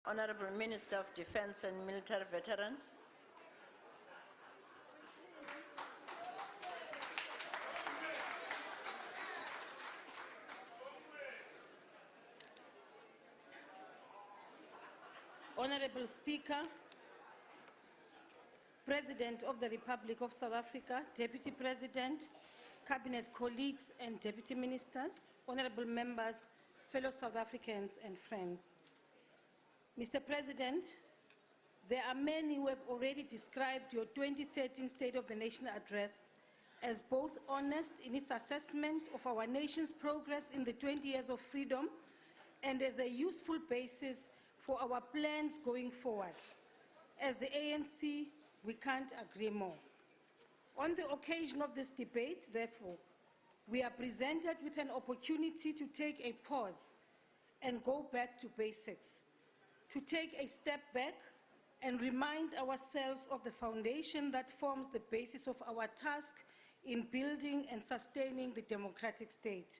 Honorable Minister of Defense and Military Veterans, Honorable Speaker, President of the Republic of South Africa, Deputy President, Cabinet colleagues and Deputy Ministers, Honorable Members, fellow South Africans and friends. Mr. President, there are many who have already described your 2013 State of the Nation address as both honest in its assessment of our nation's progress in the 20 years of freedom and as a useful basis for our plans going forward. As the ANC, we can't agree more. On the occasion of this debate, therefore, we are presented with an opportunity to take a pause and go back to basics, to take a step back and remind ourselves of the foundation that forms the basis of our task in building and sustaining the democratic state.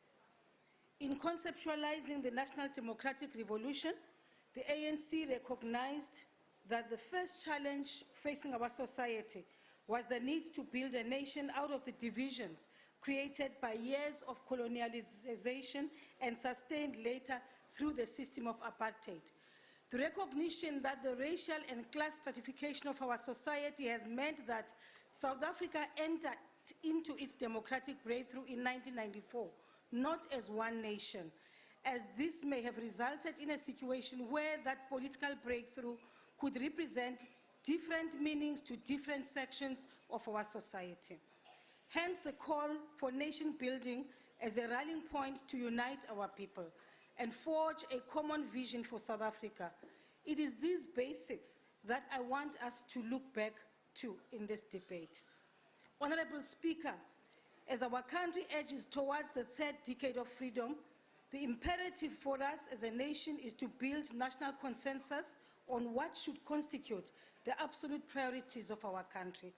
In conceptualizing the National Democratic Revolution, the ANC recognized that the first challenge facing our society was the need to build a nation out of the divisions created by years of colonialization and sustained later through the system of apartheid. The recognition that the racial and class stratification of our society has meant that South Africa entered into its democratic breakthrough in 1994, not as one nation, as this may have resulted in a situation where that political breakthrough could represent different meanings to different sections of our society. Hence the call for nation building as a rallying point to unite our people and forge a common vision for South Africa. It is these basics that I want us to look back to in this debate. Honorable Speaker, as our country edges towards the third decade of freedom, the imperative for us as a nation is to build national consensus on what should constitute the absolute priorities of our country.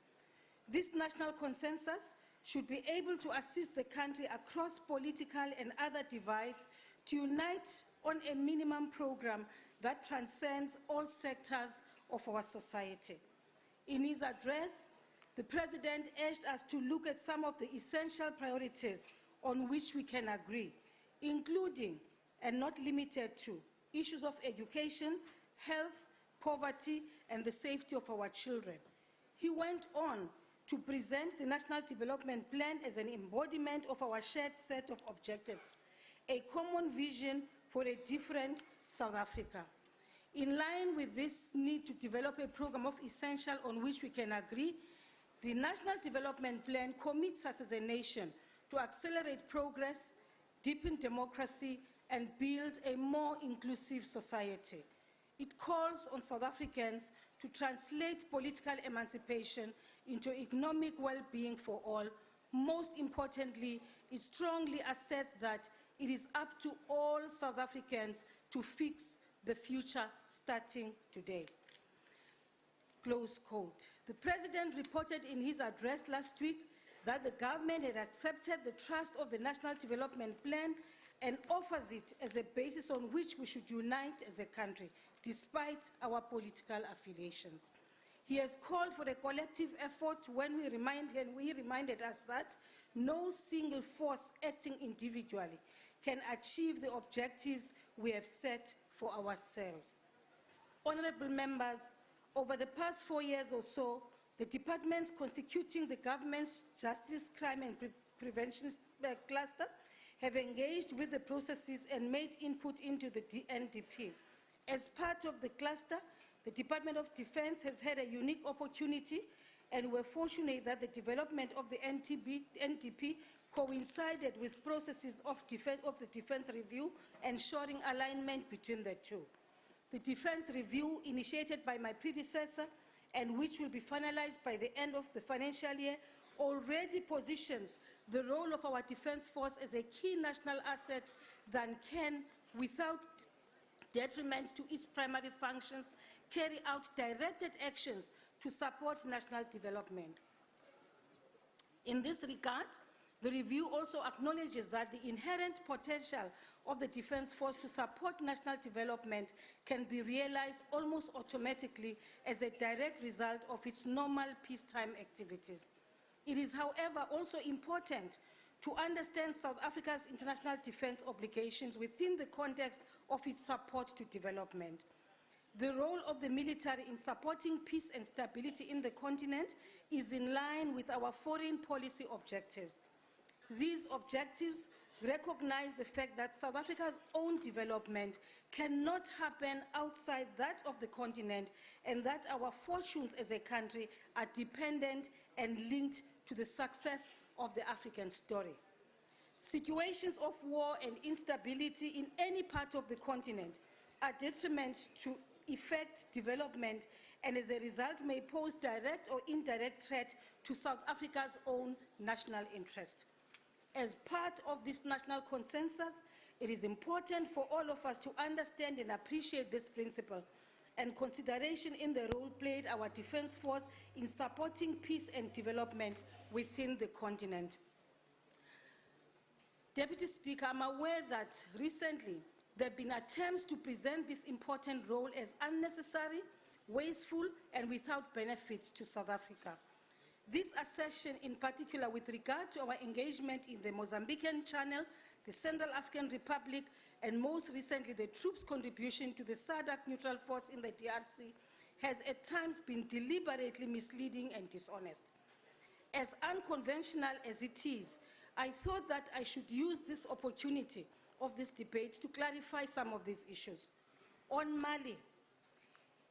This national consensus should be able to assist the country across political and other divides to unite on a minimum program that transcends all sectors of our society. In his address, the President urged us to look at some of the essential priorities on which we can agree, including, and not limited to, issues of education, health, poverty, and the safety of our children. He went on to present the National Development Plan as an embodiment of our shared set of objectives, a common vision for a different South Africa. In line with this need to develop a program of essential on which we can agree, the National Development Plan commits us as a nation to accelerate progress, deepen democracy, and build a more inclusive society. It calls on South Africans to translate political emancipation into economic well-being for all. Most importantly, it strongly asserts that it is up to all South Africans to fix the future starting today. Close quote. The President reported in his address last week that the government had accepted the trust of the National Development Plan and offers it as a basis on which we should unite as a country, despite our political affiliations. He has called for a collective effort when he reminded us that no single force acting individually can achieve the objectives we have set for ourselves. Honorable members, over the past 4 years or so, the departments constituting the government's Justice, Crime and Prevention cluster have engaged with the processes and made input into the NDP. As part of the cluster, the Department of Defense has had a unique opportunity, and we're fortunate that the development of the NDP coincided with processes of the Defense Review, ensuring alignment between the two. The Defense Review, initiated by my predecessor and which will be finalized by the end of the financial year, already positions the role of our defense force as a key national asset that can, without detriment to its primary functions, carry out directed actions to support national development. In this regard, The review also acknowledges that the inherent potential of the Defence Force to support national development can be realized almost automatically as a direct result of its normal peacetime activities. It is, however, also important to understand South Africa's international defence obligations within the context of its support to development. The role of the military in supporting peace and stability in the continent is in line with our foreign policy objectives. These objectives recognize the fact that South Africa's own development cannot happen outside that of the continent, and that our fortunes as a country are dependent and linked to the success of the African story. Situations of war and instability in any part of the continent are detriment to effect development, and as a result may pose direct or indirect threat to South Africa's own national interest. As part of this national consensus, it is important for all of us to understand and appreciate this principle and consideration in the role played our Defence Force in supporting peace and development within the continent. Deputy Speaker, I'm aware that recently there have been attempts to present this important role as unnecessary, wasteful, and without benefits to South Africa. This assertion, in particular with regard to our engagement in the Mozambican Channel, the Central African Republic, and most recently the troops' contribution to the SADC neutral force in the DRC, has at times been deliberately misleading and dishonest. As unconventional as it is, I thought that I should use this opportunity of this debate to clarify some of these issues. On Mali,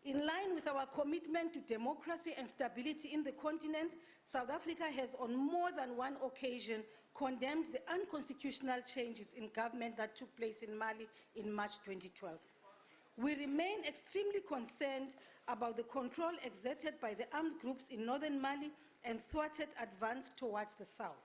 in line with our commitment to democracy and stability in the continent, South Africa has on more than one occasion condemned the unconstitutional changes in government that took place in Mali in March 2012. We remain extremely concerned about the control exerted by the armed groups in northern Mali and thwarted advance towards the south.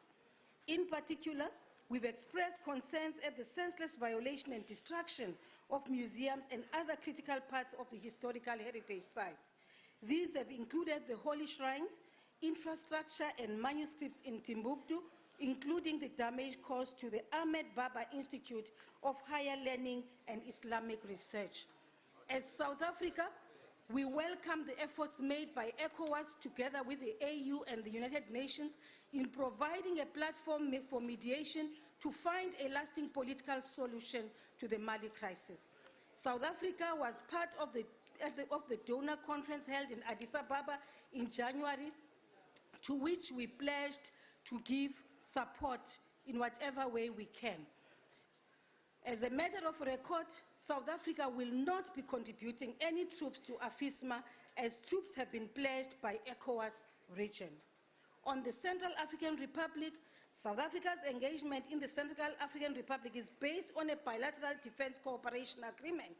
In particular, we've expressed concerns at the senseless violation and destruction of museums and other critical parts of the historical heritage sites. These have included the holy shrines, infrastructure and manuscripts in Timbuktu, including the damage caused to the Ahmed Baba Institute of Higher Learning and Islamic Research. As South Africa, we welcome the efforts made by ECOWAS together with the AU and the United Nations in providing a platform for mediation to find a lasting political solution to the Mali crisis. South Africa was part of the donor conference held in Addis Ababa in January, to which we pledged to give support in whatever way we can. As a matter of record, South Africa will not be contributing any troops to AFISMA, as troops have been pledged by ECOWAS region. On the Central African Republic, South Africa's engagement in the Central African Republic is based on a bilateral defense cooperation agreement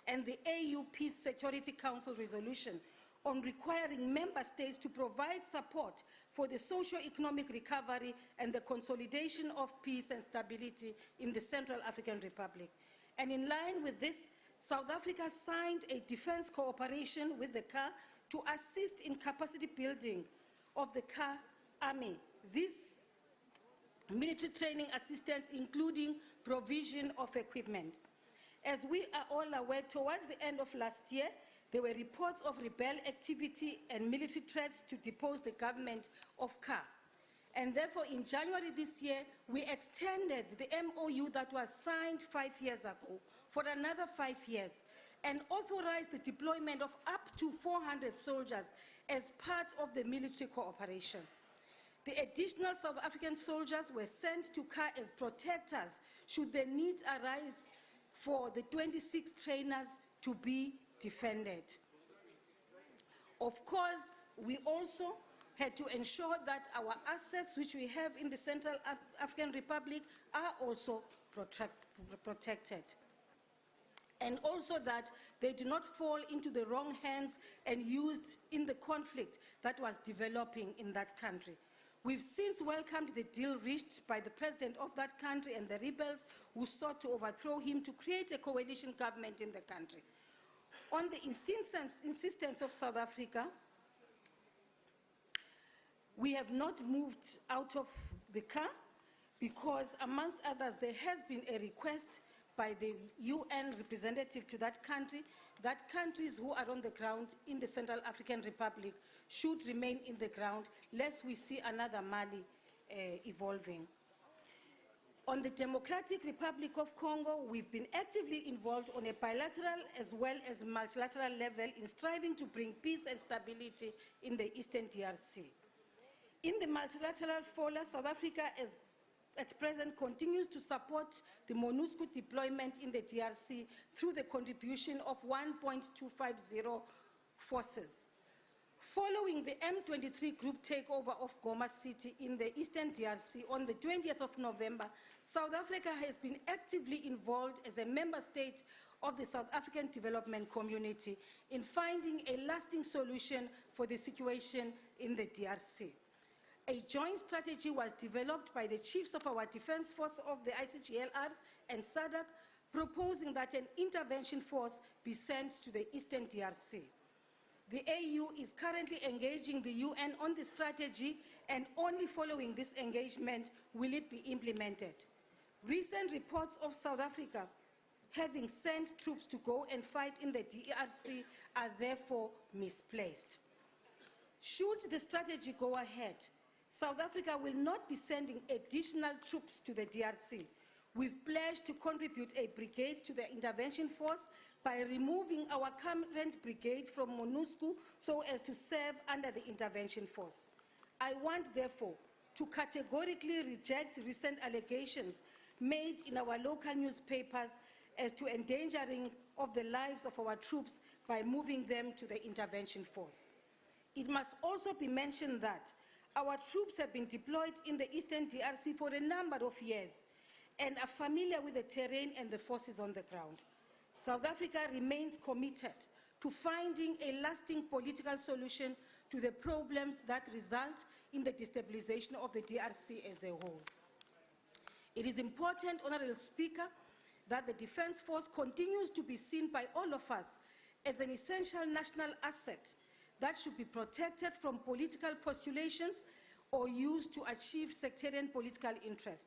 and the AU Peace Security Council resolution on requiring member states to provide support for the socio-economic recovery and the consolidation of peace and stability in the Central African Republic. And in line with this, South Africa signed a defense cooperation with the CAR to assist in capacity building of the CAR Army. This military training assistance, including provision of equipment. As we are all aware, towards the end of last year, there were reports of rebel activity and military threats to depose the government of CAR. And therefore, in January this year, we extended the MOU that was signed 5 years ago for another 5 years and authorized the deployment of up to 400 soldiers as part of the military cooperation. The additional South African soldiers were sent to CAR as protectors should the need arise for the 26 trainers to be defended. Of course, we also had to ensure that our assets which we have in the Central African Republic are also protected. And also that they do not fall into the wrong hands and used in the conflict that was developing in that country. We've since welcomed the deal reached by the president of that country and the rebels who sought to overthrow him to create a coalition government in the country. On the insistence of South Africa, we have not moved out of the CAR, because, amongst others, there has been a request by the UN representative to that country that countries who are on the ground in the Central African Republic should remain in the ground, lest we see another Mali evolving. On the Democratic Republic of Congo, we've been actively involved on a bilateral as well as multilateral level in striving to bring peace and stability in the Eastern DRC. In the multilateral fora, South Africa at present continues to support the MONUSCO deployment in the DRC through the contribution of 1.250 forces. Following the M23 group takeover of Goma City in the Eastern DRC on the 20th of November, South Africa has been actively involved as a member state of the South African Development Community in finding a lasting solution for the situation in the DRC. A joint strategy was developed by the chiefs of our defense force of the ICGLR and SADC, proposing that an intervention force be sent to the Eastern DRC. The AU is currently engaging the UN on the strategy, and only following this engagement will it be implemented. Recent reports of South Africa having sent troops to go and fight in the DRC are therefore misplaced. Should the strategy go ahead, South Africa will not be sending additional troops to the DRC. We've pledged to contribute a brigade to the intervention force by removing our current brigade from MONUSCO so as to serve under the intervention force. I want, therefore, to categorically reject recent allegations made in our local newspapers as to endangering of the lives of our troops by moving them to the intervention force. It must also be mentioned that our troops have been deployed in the Eastern DRC for a number of years and are familiar with the terrain and the forces on the ground. South Africa remains committed to finding a lasting political solution to the problems that result in the destabilization of the DRC as a whole. It is important, Honorable Speaker, that the Defense Force continues to be seen by all of us as an essential national asset that should be protected from political postulations or used to achieve sectarian political interest.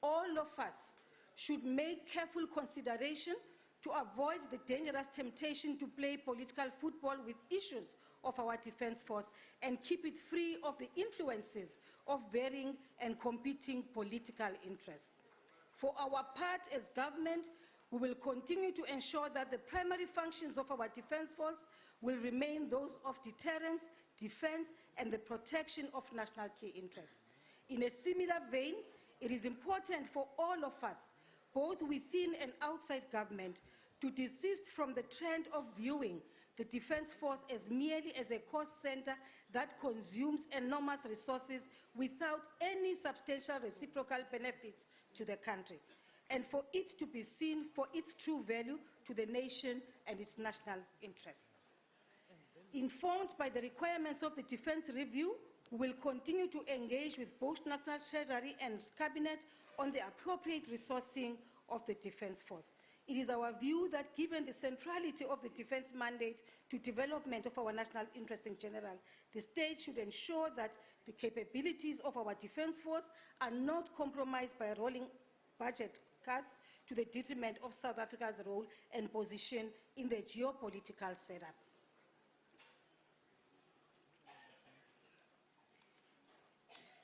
All of us should make careful consideration to avoid the dangerous temptation to play political football with issues of our defense force and keep it free of the influences of varying and competing political interests. For our part as government, we will continue to ensure that the primary functions of our defense force will remain those of deterrence, defense, and the protection of national key interests. In a similar vein, it is important for all of us, both within and outside government, to desist from the trend of viewing the Defense Force as merely as a cost center that consumes enormous resources without any substantial reciprocal benefits to the country, and for it to be seen for its true value to the nation and its national interests. Informed by the requirements of the Defense Review, we will continue to engage with both National Treasury and Cabinet on the appropriate resourcing of the Defense Force. It is our view that given the centrality of the defense mandate to development of our national interest in general, the state should ensure that the capabilities of our defense force are not compromised by rolling budget cuts to the detriment of South Africa's role and position in the geopolitical setup.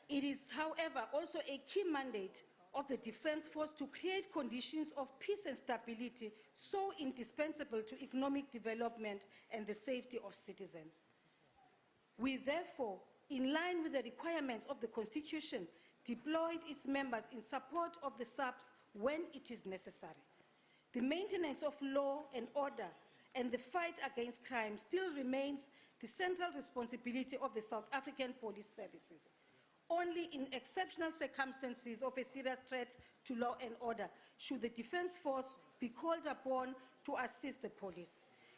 It is, however, also a key mandate of the Defense Force to create conditions of peace and stability so indispensable to economic development and the safety of citizens. We therefore, in line with the requirements of the Constitution, deployed its members in support of the SAPS when it is necessary. The maintenance of law and order and the fight against crime still remains the central responsibility of the South African police services. Only in exceptional circumstances of a serious threat to law and order should the Defense Force be called upon to assist the police.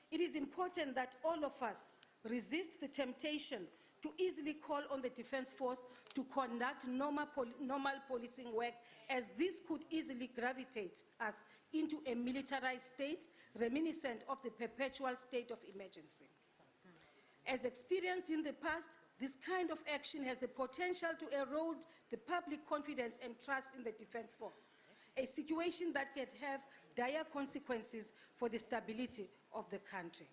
It is important that all of us resist the temptation to easily call on the Defense Force to conduct normal policing work, as this could easily gravitate us into a militarized state reminiscent of the perpetual state of emergency. As experienced in the past, This kind of action has the potential to erode the public confidence and trust in the Defence Force, a situation that can have dire consequences for the stability of the country.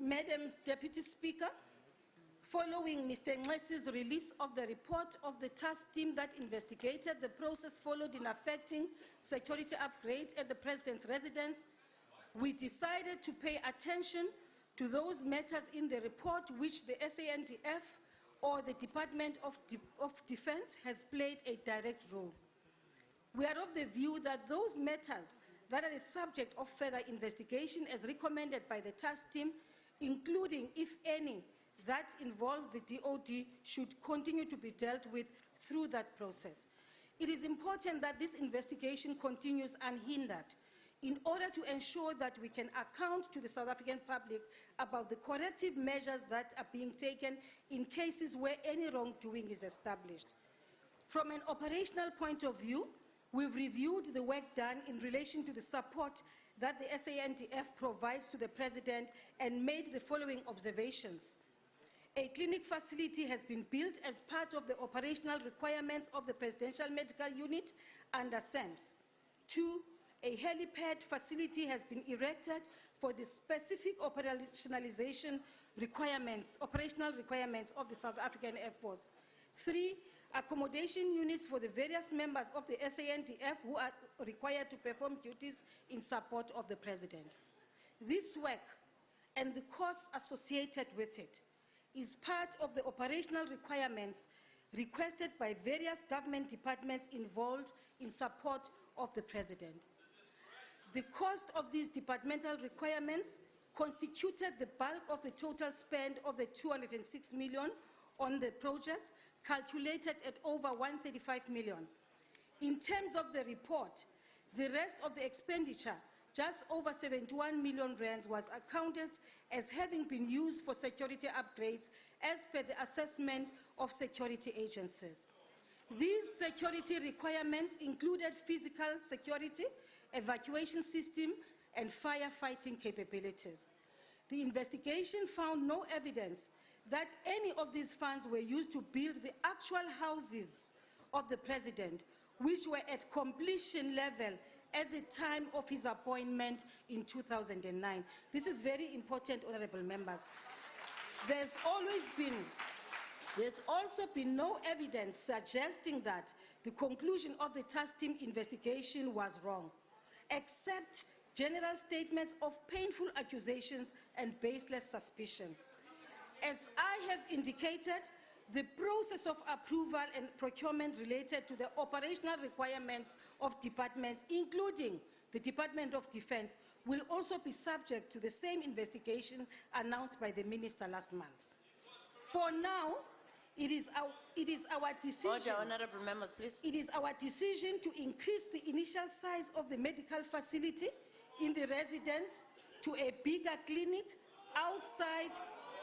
Madam Deputy Speaker, following Mr. Nxesi's release of the report of the task team that investigated the process followed in affecting security upgrades at the President's residence, we decided to pay attention to those matters in the report which the SANDF or the Department of Defense has played a direct role. We are of the view that those matters that are the subject of further investigation as recommended by the task team, including, if any, that involve the DOD, should continue to be dealt with through that process. It is important that this investigation continues unhindered in order to ensure that we can account to the South African public about the corrective measures that are being taken in cases where any wrongdoing is established. From an operational point of view, we've reviewed the work done in relation to the support that the SANDF provides to the President and made the following observations. A clinic facility has been built as part of the operational requirements of the Presidential Medical Unit under SENS. 2, a helipad facility has been erected for the specific operational requirements of the South African Air Force. 3, accommodation units for the various members of the SANDF who are required to perform duties in support of the President. This work and the costs associated with it is part of the operational requirements requested by various government departments involved in support of the President. The cost of these departmental requirements constituted the bulk of the total spend of the 206 million on the project, calculated at over 135 million. In terms of the report, the rest of the expenditure, just over 71 million rands, was accounted as having been used for security upgrades as per the assessment of security agencies. These security requirements included physical security, evacuation system, and firefighting capabilities. The investigation found no evidence that any of these funds were used to build the actual houses of the President, which were at completion level at the time of his appointment in 2009. This is very important, honorable members. There's also been no evidence suggesting that the conclusion of the task team investigation was wrong, except general statements of painful accusations and baseless suspicion. As I have indicated, the process of approval and procurement related to the operational requirements of departments, including the Department of Defense, will also be subject to the same investigation announced by the Minister last month. For now, it is our decision. Order, honorable members, please. It is our decision to increase the initial size of the medical facility in the residence to a bigger clinic outside,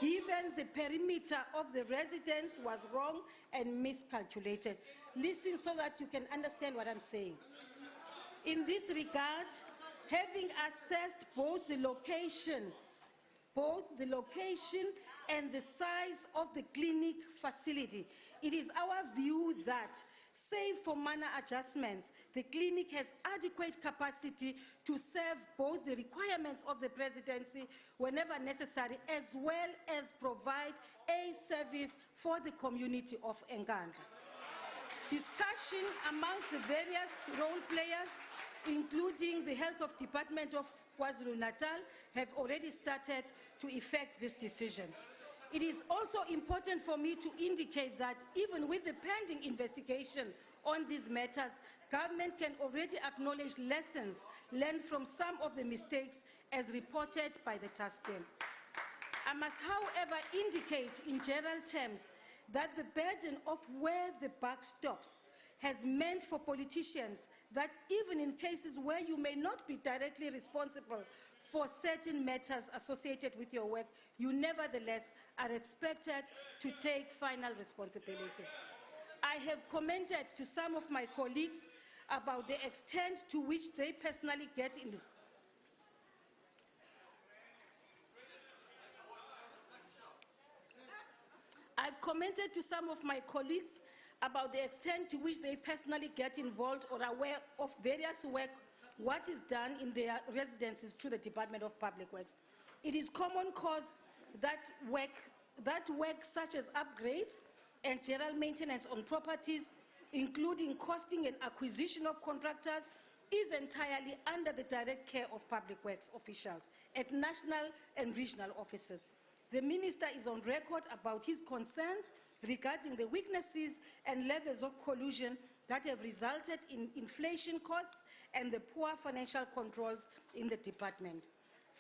given the perimeter of the residence was wrong and miscalculated. Listen so that you can understand what I'm saying. In this regard, having assessed both the location and the size of the clinic facility, it is our view that, save for minor adjustments, the clinic has adequate capacity to serve both the requirements of the Presidency whenever necessary, as well as provide a service for the community of Enganda. Discussion amongst the various role players, including the Health Department of KwaZulu-Natal, have already started to effect this decision. It is also important for me to indicate that even with the pending investigation on these matters, government can already acknowledge lessons learned from some of the mistakes as reported by the task team. I must, however, indicate in general terms that the burden of where the buck stops has meant for politicians that even in cases where you may not be directly responsible for certain matters associated with your work, you nevertheless are expected to take final responsibility. I have commented to some of my colleagues about the extent to which they personally get in. I've commented to some of my colleagues about the extent to which they personally get involved or are aware of various work, what is done in their residences through the Department of Public Works. It is common cause that work such as upgrades and general maintenance on properties, including costing and acquisition of contractors, is entirely under the direct care of Public Works officials at national and regional offices. The Minister is on record about his concerns regarding the weaknesses and levels of collusion that have resulted in inflation costs and the poor financial controls in the department.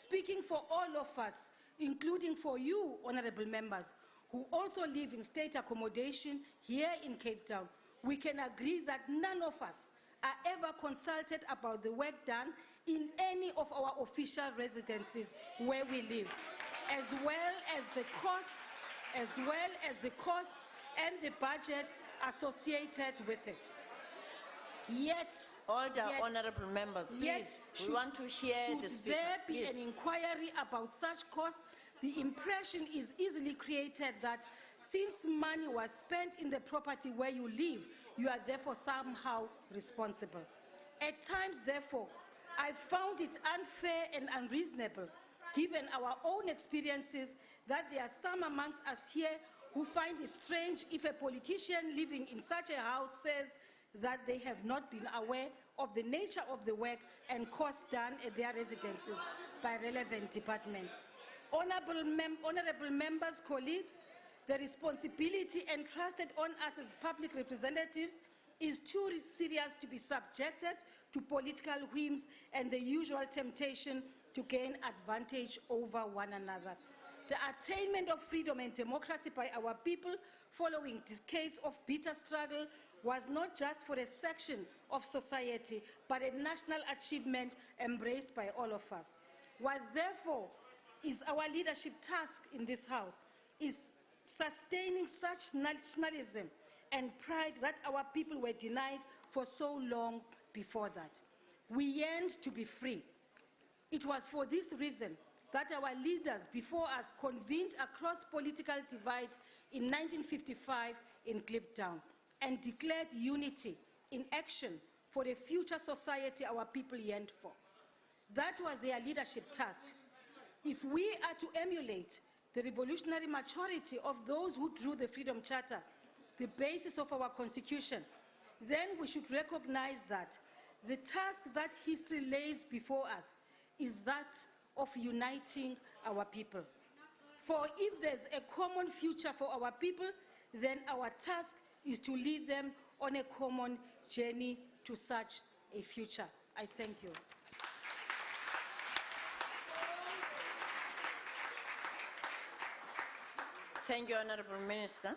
Speaking for all of us, including for you, honorable members, who also live in state accommodation here in Cape Town, we can agree that none of us are ever consulted about the work done in any of our official residences where we live, as well as the cost and the budget associated with it. Yet, honorable members, please, we want to hear the speaker. Should there be an inquiry about such costs, the impression is easily created that since money was spent in the property where you live, you are therefore somehow responsible. At times, therefore, I found it unfair and unreasonable, given our own experiences, that there are some amongst us here who find it strange if a politician living in such a house says that they have not been aware of the nature of the work and costs done at their residences by relevant departments. Honorable members, colleagues, the responsibility entrusted on us as public representatives is too serious to be subjected to political whims and the usual temptation to gain advantage over one another. The attainment of freedom and democracy by our people following decades of bitter struggle was not just for a section of society, but a national achievement embraced by all of us. What therefore is our leadership task in this House is sustaining such nationalism and pride that our people were denied for so long before that. We yearned to be free. It was for this reason that our leaders before us convened across political divides in 1955 in Kliptown and declared unity in action for a future society our people yearned for. That was their leadership task. If we are to emulate the revolutionary maturity of those who drew the Freedom Charter, the basis of our Constitution, then we should recognize that the task that history lays before us is that of uniting our people. For if there's a common future for our people, then our task is to lead them on a common journey to such a future. I thank you. Thank you, Honorable Minister.